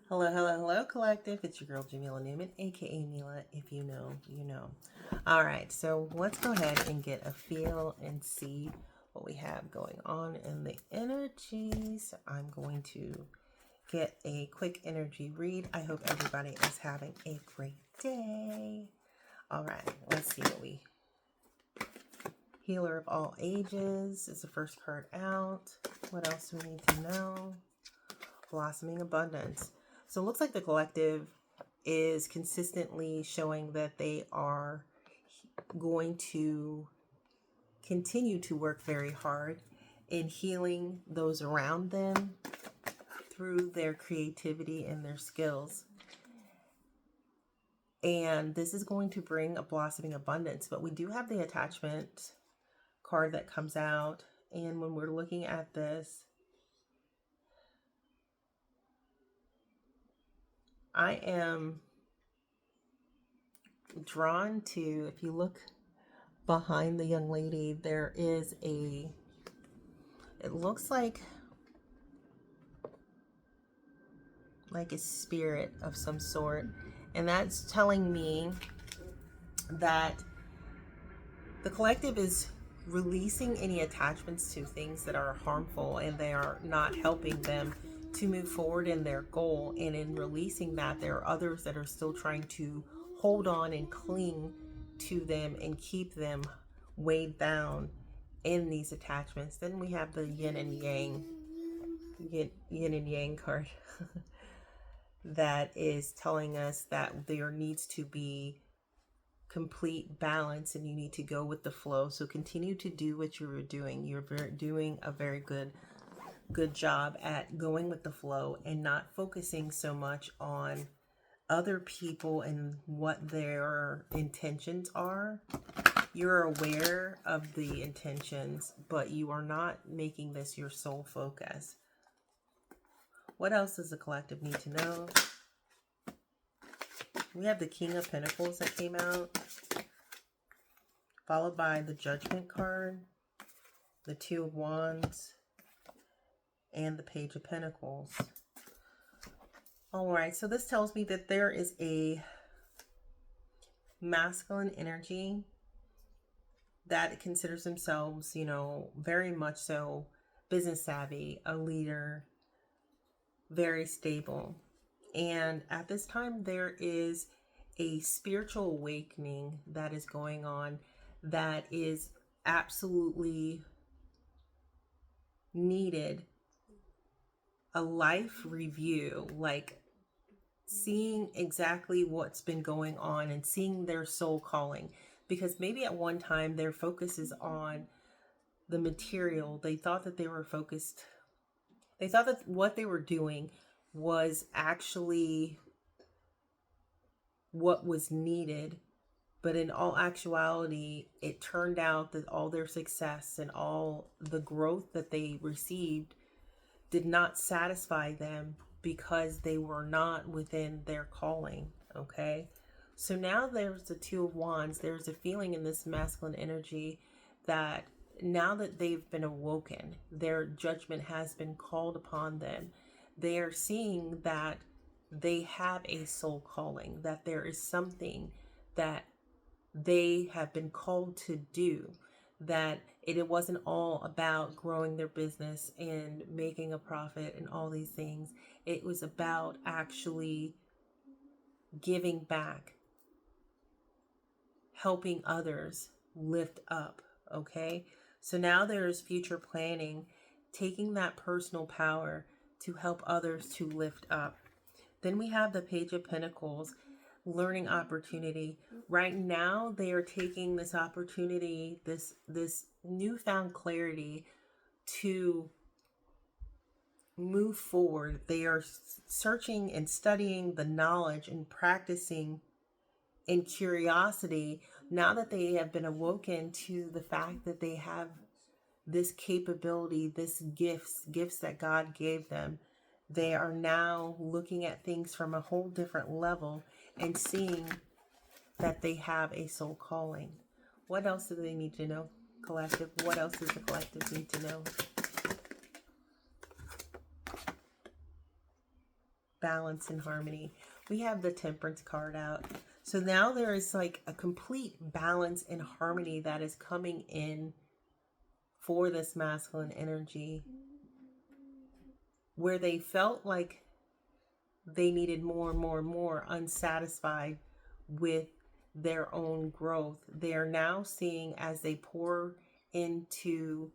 Hello, hello, hello, collective. It's your girl Jamila Newman, aka Mila. If you know, you know. All right, so let's go ahead and get a feel and see what we have going on in the energies. I'm going to get a quick energy read. I hope everybody is having a great day. All right, let's see what we. Healer of all ages is the first card out. What else do we need to know? Blossoming abundance. So it looks like the collective is consistently showing that they are going to continue to work very hard in healing those around them through their creativity and their skills. And this is going to bring a blossoming abundance. But we do have the attachment card that comes out. And when we're looking at this, I am drawn to, if you look behind the young lady, there is it looks like a spirit of some sort. And that's telling me that the collective is releasing any attachments to things that are harmful and they are not helping them to move forward in their goal. And in releasing that, there are others that are still trying to hold on and cling to them and keep them weighed down in these attachments. Then we have the yin and yang card that is telling us that there needs to be complete balance and you need to go with the flow. So continue to do what you were doing. You're doing a very good job at going with the flow and not focusing so much on other people and what their intentions are. You're aware of the intentions, but you are not making this your sole focus. What else does the collective need to know? We have the King of Pentacles that came out, followed by the Judgment card, the Two of Wands, and the Page of Pentacles. All right, so this tells me that there is a masculine energy that considers themselves, very much so business savvy, a leader, very stable. And at this time, there is a spiritual awakening that is going on that is absolutely needed. A life review, like seeing exactly what's been going on and seeing their soul calling. Because maybe at one time their focus is on the material. They thought that what they were doing was actually what was needed. But in all actuality, it turned out that all their success and all the growth that they received did not satisfy them because they were not within their calling. Okay. So now there's the Two of Wands. There's a feeling in this masculine energy that now that they've been awoken, their judgment has been called upon them. They are seeing that they have a soul calling, that there is something that they have been called to do, that it wasn't all about growing their business and making a profit and all these things. It was about actually giving back, helping others lift up. Okay. So now there's future planning, taking that personal power to help others to lift up. Then we have the Page of Pentacles, learning opportunity. Right now, they are taking this opportunity, this newfound clarity to move forward. They are searching and studying the knowledge and practicing in curiosity now that they have been awoken to the fact that they have this capability, this gifts that God gave them. They are now looking at things from a whole different level and seeing that they have a soul calling. What else do they need to know, collective? What else does the collective need to know? balance and harmony. We have the Temperance card out. So now there is like a complete balance and harmony that is coming in for this masculine energy, where they felt like they needed more and more and more, unsatisfied with their own growth. They are now seeing, as they pour into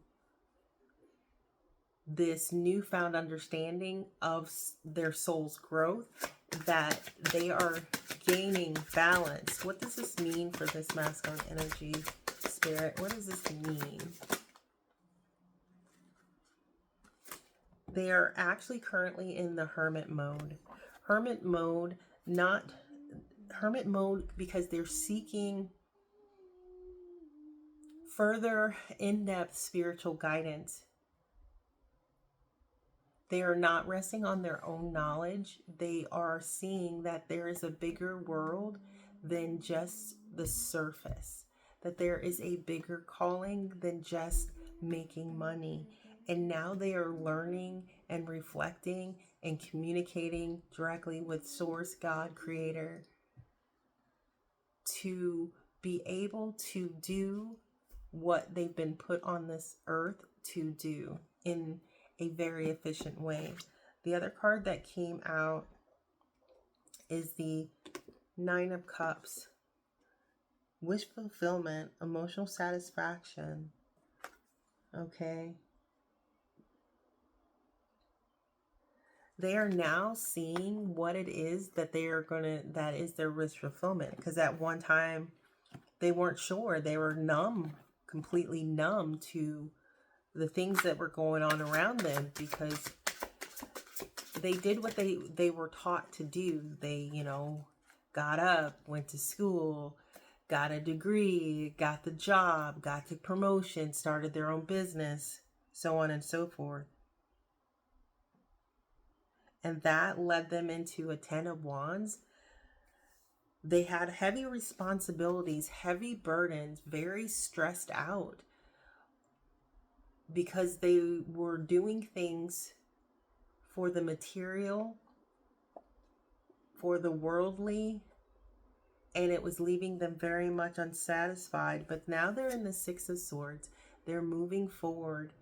this newfound understanding of their soul's growth, that they are gaining balance. What does this mean for this masculine energy, Spirit? What does this mean? They are actually currently in the hermit mode. Hermit mode, not hermit mode because they're seeking further in-depth spiritual guidance. They are not resting on their own knowledge. They are seeing that there is a bigger world than just the surface, that there is a bigger calling than just making money. And now they are learning and reflecting and communicating directly with Source, God, Creator, to be able to do what they've been put on this earth to do in a very efficient way. The other card that came out is the Nine of Cups. Wish fulfillment, emotional satisfaction. Okay. They are now seeing what it is that they are that is their wish fulfillment. Because at one time, they weren't sure. They were numb, completely numb to the things that were going on around them, because they did what they were taught to do. They, got up, went to school, got a degree, got the job, got the promotion, started their own business, so on and so forth. And that led them into a 10 of Wands. They had heavy responsibilities, heavy burdens, very stressed out, because they were doing things for the material, for the worldly, and it was leaving them very much unsatisfied. But now they're in the Six of Swords. They're moving forward.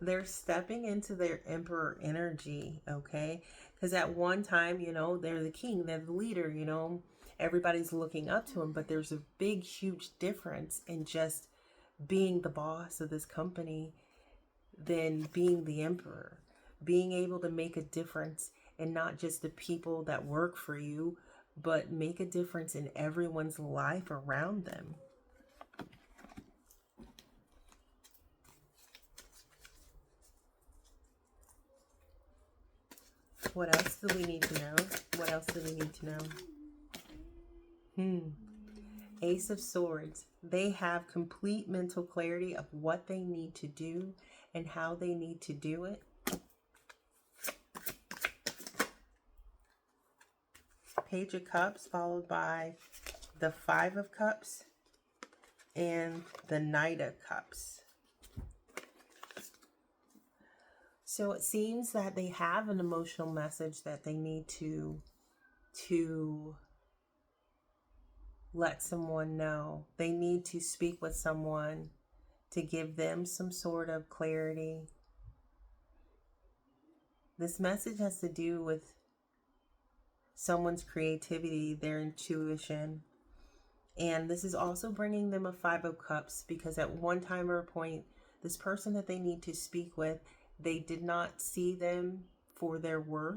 They're stepping into their Emperor energy, okay? Because at one time, they're the king, they're the leader, everybody's looking up to him, but there's a big, huge difference in just being the boss of this company than being the emperor. Being able to make a difference in not just the people that work for you, but make a difference in everyone's life around them. What else do we need to know? Ace of Swords. They have complete mental clarity of what they need to do and how they need to do it. Page of Cups, followed by the Five of Cups and the Knight of Cups. So it seems that they have an emotional message that they need to let someone know. They need to speak with someone to give them some sort of clarity. This message has to do with someone's creativity, their intuition. And this is also bringing them a Five of Cups, because at one time or a point, this person that they need to speak with, they did not see them for their worth.